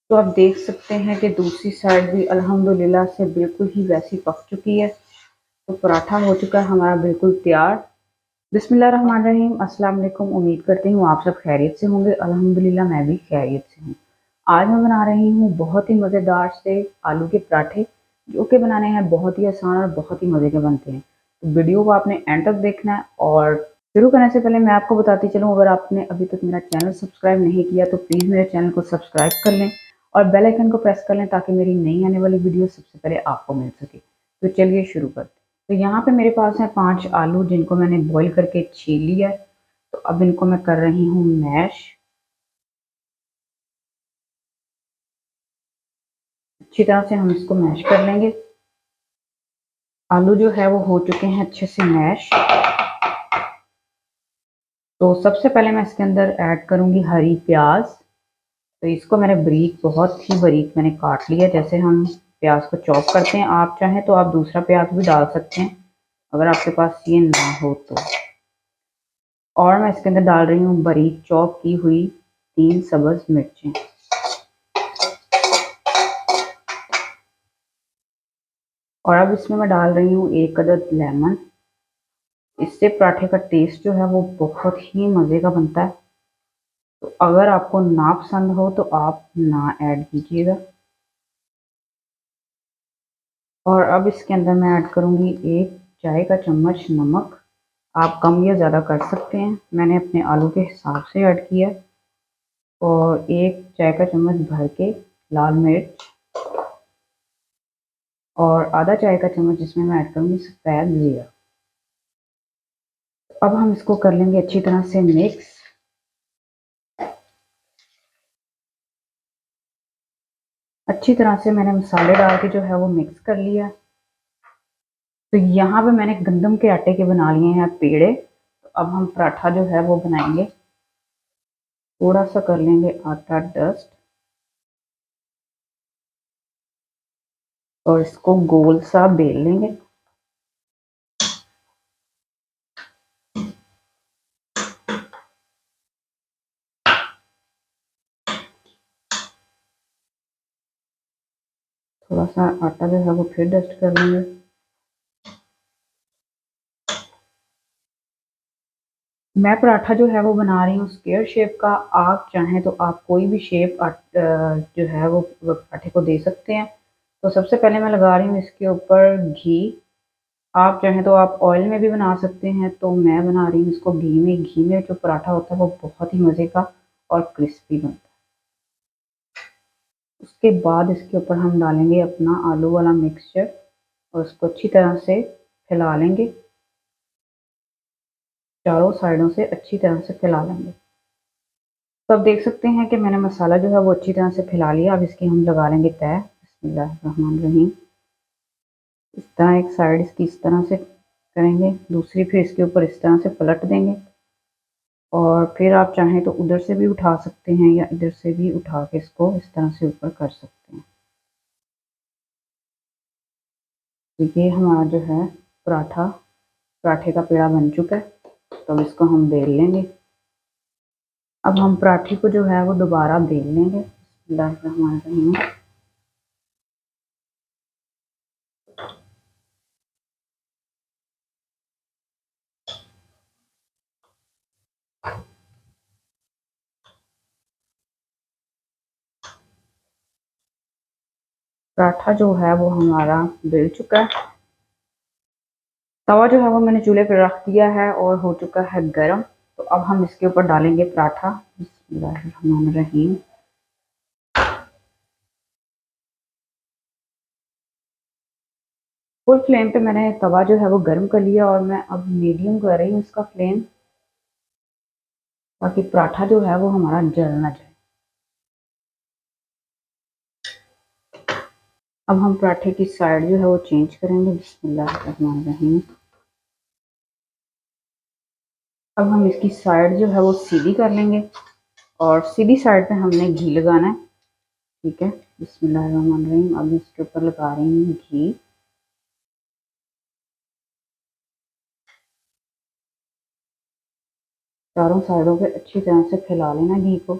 तो आप देख सकते हैं कि दूसरी साइड भी अल्हम्दुलिल्लाह से बिल्कुल ही वैसी पक चुकी है। तो पराठा हो चुका है हमारा बिल्कुल तैयार। बिस्मिल्लाहिर्रहमानिर्रहीम, अस्सलाम वालेकुम। उम्मीद करती हूँ आप सब खैरियत से होंगे। अल्हम्दुलिल्लाह मैं भी खैरियत से हूँ। आज मैं बना रही हूँ बहुत ही मज़ेदार से आलू के पराठे, जो कि बनाने हैं बहुत ही आसान और बहुत ही मज़े के बनते हैं। तो वीडियो को आपने एंड तक देखना है। और शुरू करने से पहले मैं आपको बताती चलूँ, अगर आपने अभी तक मेरा चैनल सब्सक्राइब नहीं किया तो प्लीज़ मेरे चैनल को सब्सक्राइब कर लें और बेल आइकन को प्रेस कर लें, ताकि मेरी नई आने वाली वीडियो सबसे पहले आपको मिल सके। तो चलिए शुरू करते हैं। तो यहाँ पे मेरे पास है 5 आलू, जिनको मैंने बॉईल करके छील लिया है। तो अब इनको मैं कर रही हूँ मैश। अच्छी तरह से हम इसको मैश कर लेंगे। आलू जो है वो हो चुके हैं अच्छे से मैश। तो सबसे पहले मैं इसके अंदर ऐड करूँगी हरी प्याज। तो इसको मैंने बहुत ही बारीक मैंने काट लिया, जैसे हम प्याज को चॉप करते हैं। आप चाहें तो आप दूसरा प्याज भी डाल सकते हैं, अगर आपके पास ये ना हो तो। और मैं इसके अंदर डाल रही हूँ बारीक चॉप की हुई 3 सब्ज मिर्चें। और अब इसमें मैं डाल रही हूँ 1 अदद लेमन। इससे पराठे का टेस्ट जो है वो बहुत ही मज़े का बनता है। तो अगर आपको ना पसंद हो तो आप ना ऐड कीजिएगा। और अब इसके अंदर मैं ऐड करूँगी 1 चाय का चम्मच नमक। आप कम या ज़्यादा कर सकते हैं, मैंने अपने आलू के हिसाब से ऐड किया। और 1 चाय का चम्मच भर के लाल मिर्च, और आधा चाय का चम्मच जिसमें मैं ऐड करूँगी सफ़ेद ज़ीरा। अब हम इसको कर लेंगे अच्छी तरह से मिक्स। अच्छी तरह से मैंने मसाले डाल के जो है वो मिक्स कर लिया। तो यहाँ पे मैंने गंदम के आटे के बना लिए हैं पेड़े। तो अब हम पराठा जो है वो बनाएंगे। थोड़ा सा कर लेंगे आटा डस्ट और इसको गोल सा बेल लेंगे। थोड़ा सा आटा जो है वो फिर डस्ट कर लेंगे। मैं पराठा जो है वो बना रही हूँ स्क्वायर शेप का। आप चाहें तो आप कोई भी शेप जो है वो पराठे को दे सकते हैं। तो सबसे पहले मैं लगा रही हूँ इसके ऊपर घी। आप चाहें तो आप ऑयल में भी बना सकते हैं, तो मैं बना रही हूँ इसको घी में। घी में जो पराठा होता है वो बहुत ही मज़े का और क्रिस्पी बनता है। उसके बाद इसके ऊपर हम डालेंगे अपना आलू वाला मिक्सचर और उसको अच्छी तरह से फैला लेंगे। चारों साइडों से अच्छी तरह से फैला लेंगे। तो अब देख सकते हैं कि मैंने मसाला जो है वो अच्छी तरह से फैला लिया। अब इसकी हम लगा लेंगे तय। बिस्मिल्लाहिर्रहमानिर्रहीम। इस तरह एक साइड इसकी इस तरह से करेंगे, दूसरी फिर इसके ऊपर इस तरह से पलट देंगे। और फिर आप चाहें तो उधर से भी उठा सकते हैं या इधर से भी उठा के इसको इस तरह से ऊपर कर सकते हैं। तो ये हमारा जो है पराठे का पेड़ा बन चुका है। तो अब इसको हम बेल लेंगे। अब हम पराठे को जो है वो दोबारा बेल लेंगे। बिस्मिल्लाहिर्रहमानिर्रहीम। पराठा जो है वो हमारा बेल चुका है। तवा जो है वो मैंने चूल्हे पर रख दिया है और हो चुका है गरम। तो अब हम इसके ऊपर डालेंगे पराठा। बिस्मिल्लाहिर्रहमानिर्रहीम। फुल फ्लेम पे मैंने तवा जो है वो गर्म कर लिया और मैं अब मीडियम कर रही हूँ इसका फ्लेम, ताकि पराठा जो है वो हमारा जल ना जाए। अब हम पराठे की साइड जो है वो चेंज करेंगे। बिस्मिल्लाहिर्रहमानिर्रहीम। अब हम इसकी साइड जो है वो सीधी कर लेंगे और सीधी साइड पे हमने घी लगाना है। ठीक है, बिस्मिल्लाहिर्रहमानिर्रहीम। अब इसके ऊपर लगा रही हूँ घी। चारों साइडों पे अच्छी तरह से फैला लेना घी को।